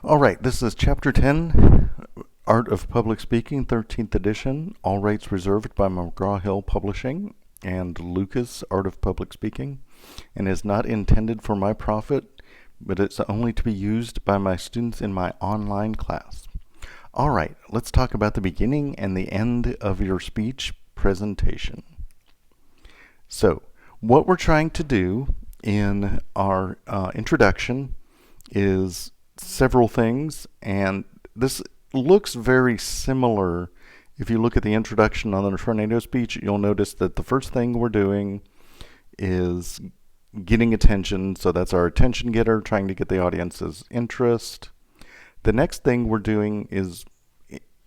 All right, this is Chapter 10, Art of Public Speaking, 13th edition. All rights reserved by McGraw-Hill Publishing and Lucas, Art of Public Speaking, and is not intended for my profit, but it's only to be used by my students in my online class. All right, let's talk about the beginning and the end of your speech presentation. So, what we're trying to do in our introduction is several things, and this looks very similar. If you look at the introduction on the tornado speech, you'll notice that the first thing we're doing is getting attention. So that's our attention getter, trying to get the audience's interest. The next thing we're doing is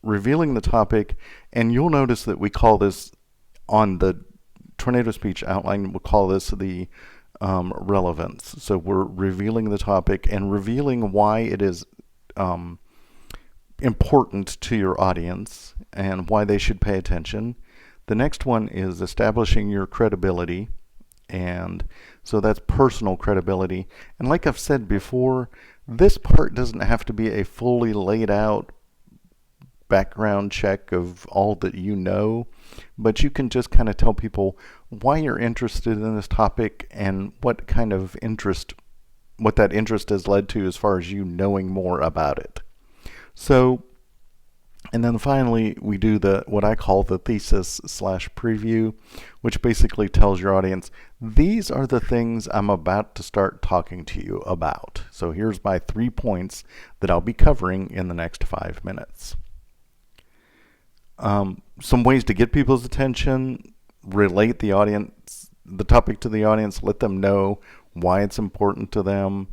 revealing the topic, and you'll notice that we call this on the tornado speech outline, we'll call this the relevance. So we're revealing the topic and revealing why it is important to your audience and why they should pay attention. The next one is establishing your credibility, and so that's personal credibility. And like I've said before, this part doesn't have to be a fully laid out background check of all that you know, but you can just kind of tell people why you're interested in this topic and what kind of interest, what that interest has led to as far as you knowing more about it. So, and then finally we do what I call the thesis / preview, which basically tells your audience, these are the things I'm about to start talking to you about. So here's my 3 points that I'll be covering in the next 5 minutes. Some ways to get people's attention: relate the topic to the audience, let them know why it's important to them,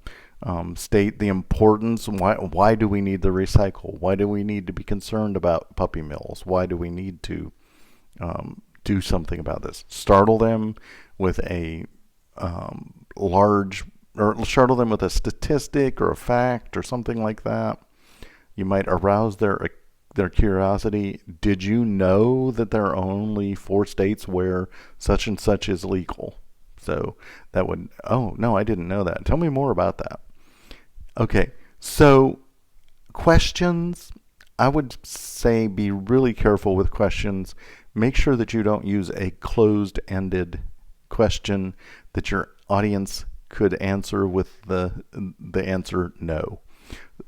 state the importance. Why do we need to recycle? Why do we need to be concerned about puppy mills? Why do we need to do something about this? Startle them with a startle them with a statistic or a fact or something like that. You might arouse their curiosity. Did you know that there are only 4 states where such and such is legal? So that would, oh, no, I didn't know that. Tell me more about that. Okay, so questions, I would say be really careful with questions. Make sure that you don't use a closed-ended question that your audience could answer with the answer no.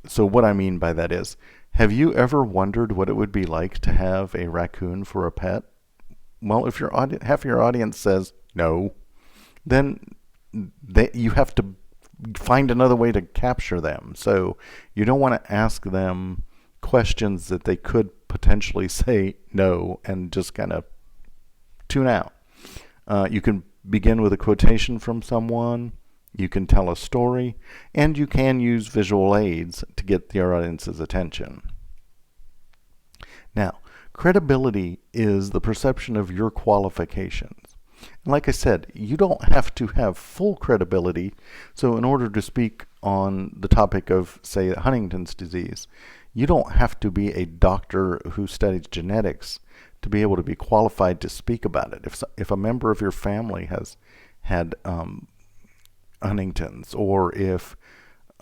So what I mean by that is, have you ever wondered what it would be like to have a raccoon for a pet? Well, if half of your audience says no, then you have to find another way to capture them. So you don't want to ask them questions that they could potentially say no and just kind of tune out. You can begin with a quotation from someone. You can tell a story, and you can use visual aids to get your audience's attention. Now, credibility is the perception of your qualifications. And like I said, you don't have to have full credibility. So in order to speak on the topic of, say, Huntington's disease, you don't have to be a doctor who studies genetics to be able to be qualified to speak about it. If a member of your family has had Huntington's, or if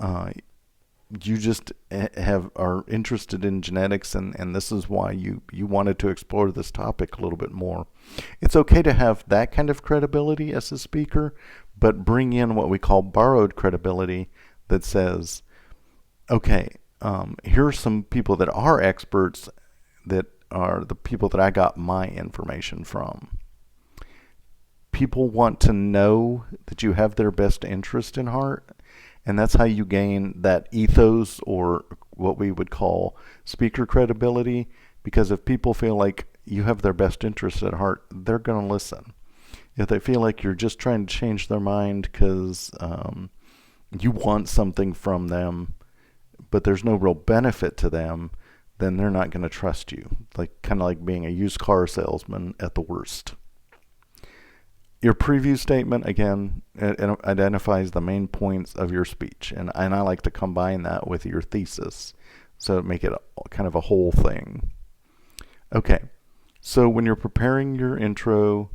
you just are interested in genetics and this is why you wanted to explore this topic a little bit more, it's okay to have that kind of credibility as a speaker, but bring in what we call borrowed credibility that says, okay, here are some people that are experts that are the people that I got my information from. People want to know that you have their best interest in heart, and that's how you gain that ethos, or what we would call speaker credibility, because if people feel like you have their best interest at heart, they're going to listen. If they feel like you're just trying to change their mind because you want something from them, but there's no real benefit to them, then they're not going to trust you. Kind of like being a used car salesman at the worst. Your preview statement, again, identifies the main points of your speech, and I like to combine that with your thesis, so make it kind of a whole thing. Okay, so when you're preparing your intro,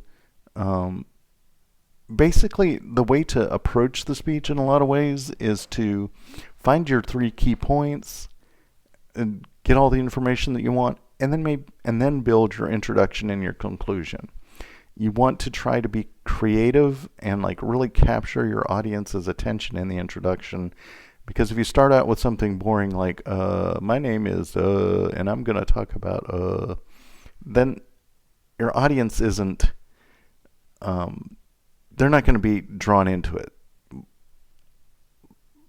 basically the way to approach the speech in a lot of ways is to find your 3 key points, and get all the information that you want, and then build your introduction and your conclusion. You want to try to be creative and like really capture your audience's attention in the introduction, because if you start out with something boring like my name is and I'm going to talk about then your audience isn't they're not going to be drawn into it.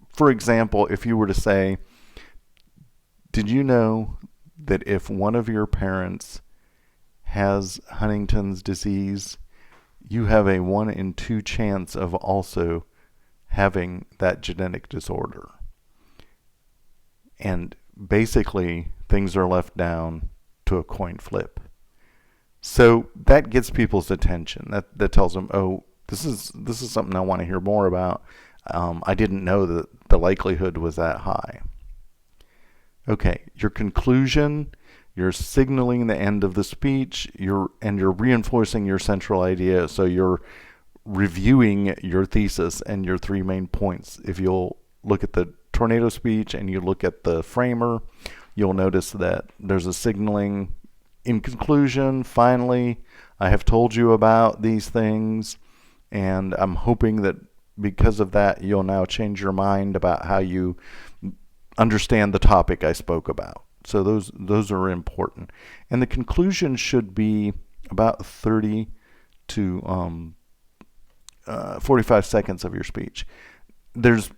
For example, if you were to say, did you know that if one of your parents has Huntington's disease, you have a 1 in 2 chance of also having that genetic disorder? And basically, things are left down to a coin flip. So that gets people's attention. That tells them, oh, this is something I want to hear more about. I didn't know that the likelihood was that high. Okay, your conclusion, you're signaling the end of the speech, you're reinforcing your central idea, so you're reviewing your thesis and your 3 main points. If you'll look at the tornado speech and you look at the framer, you'll notice that there's a signaling. In conclusion, finally, I have told you about these things, and I'm hoping that because of that, you'll now change your mind about how you understand the topic I spoke about. So those are important. And the conclusion should be about 30 to 45 seconds of your speech. There's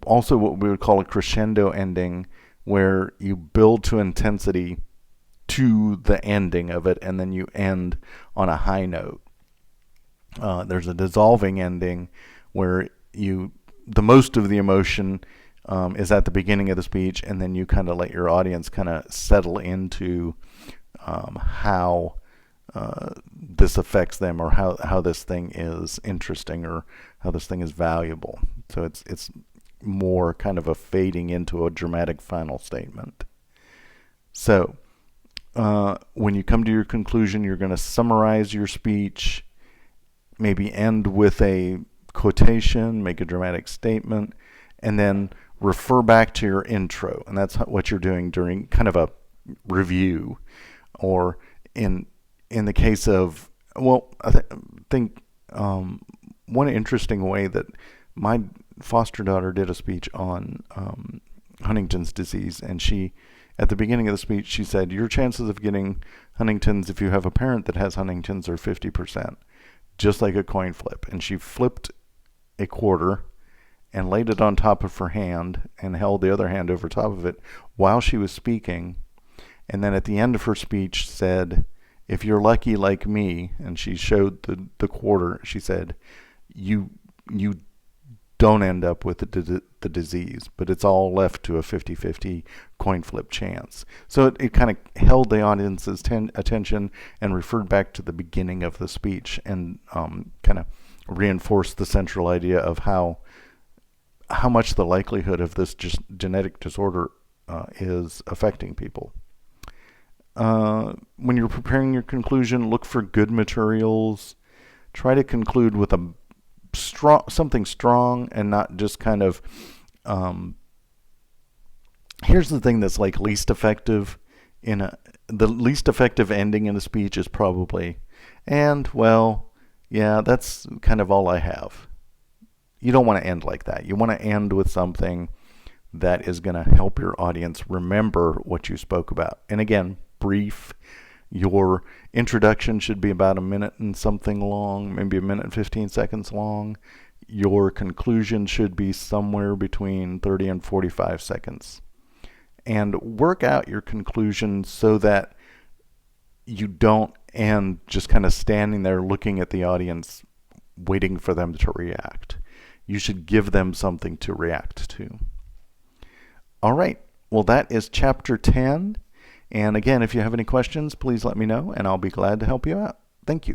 also what we would call a crescendo ending, where you build to intensity to the ending of it, and then you end on a high note. There's a dissolving ending where the most of the emotion is at the beginning of the speech, and then you kind of let your audience kind of settle into how this affects them, or how this thing is interesting, or how this thing is valuable. So it's more kind of a fading into a dramatic final statement. So when you come to your conclusion, you're going to summarize your speech, maybe end with a quotation, make a dramatic statement, and then refer back to your intro. And that's what you're doing during kind of a review. Or in the case of, well, I think one interesting way that my foster daughter did a speech on Huntington's disease, and at the beginning of the speech, she said, your chances of getting Huntington's if you have a parent that has Huntington's are 50%, just like a coin flip. And she flipped a quarter and laid it on top of her hand and held the other hand over top of it while she was speaking. And then at the end of her speech said, if you're lucky like me, and she showed the quarter, she said, you don't end up with the disease, but it's all left to a 50-50 coin flip chance. So it kind of held the audience's attention and referred back to the beginning of the speech, and kind of reinforced the central idea of how much the likelihood of this genetic disorder is affecting people. When you're preparing your conclusion, look for good materials. Try to conclude with something strong, and not just kind of here's the thing that's like least effective the least effective ending in a speech is probably, and well, yeah, that's kind of all I have. You don't want to end like that. You want to end with something that is going to help your audience remember what you spoke about. And again, brief. Your introduction should be about a minute and something long, maybe a minute and 15 seconds long. Your conclusion should be somewhere between 30 and 45 seconds. And work out your conclusion so that you don't end just kind of standing there looking at the audience, waiting for them to react. You should give them something to react to. All right. Well, that is chapter 10. And again, if you have any questions, please let me know, and I'll be glad to help you out. Thank you.